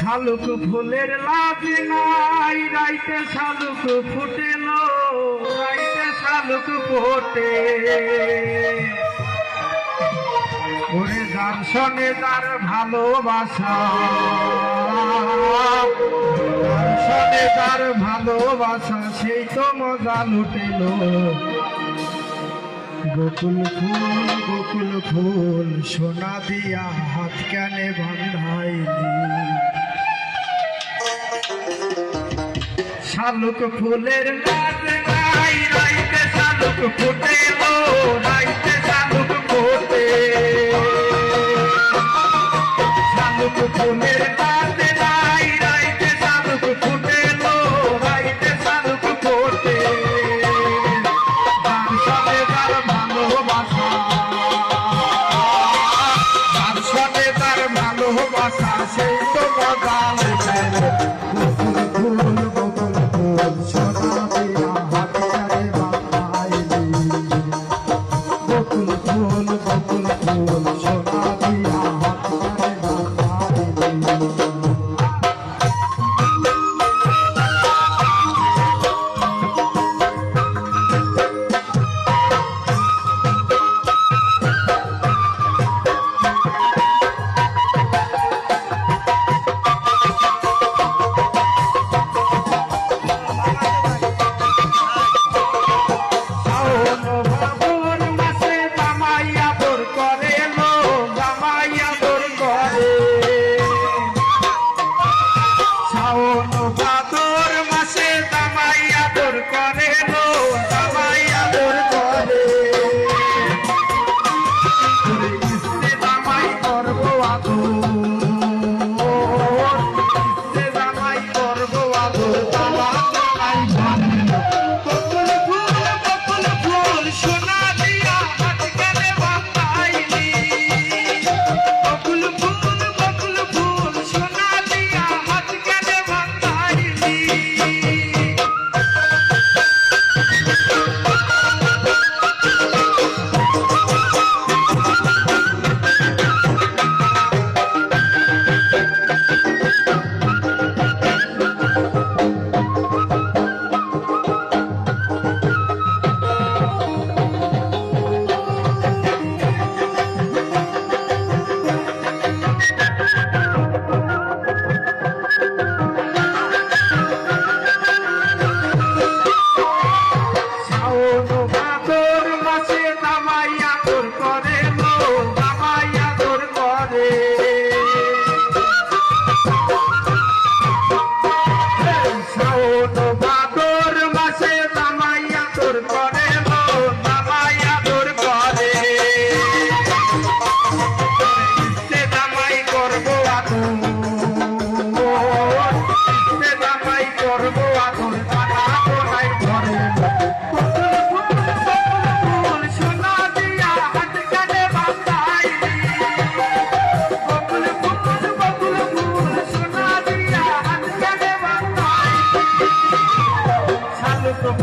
শালুক ফুলের লাজ নাই, রাইতে শালুক ফুটেল, রাইতে শালুক ফোটে। ওরে যার শোনে যার ভালোবাসা, যার শোনে যার ভালোবাসা, সেই তো মজা লুটেল। গোকুল ফুল সোনা দিয়া হাত কেনে বান্ধাইলি। শালুক ফুলের লাজ নাই, রাইতে শালুক ফুটেল, রাইতে শালুক ফোটে। শালুক ফুলের লাজ নাই, রাইতে শালুক ফুটেল, রাইতে শালুক ফোটে। যার সঙ্গে যার ভালোবাসা, যার সঙ্গে যার ভালোবাসা, সেই তো মজা লুটে।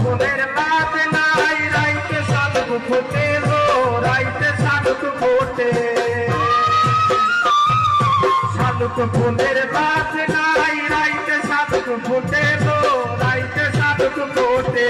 ফুলের লাজ নাই, রাইতে শালুক ফুটেল, রাইতে শালুক ফোটে। শালুক ফুলের লাজ নাই, রাইতে শালুক ফুটেল, রাইতে শালুক ফোটে।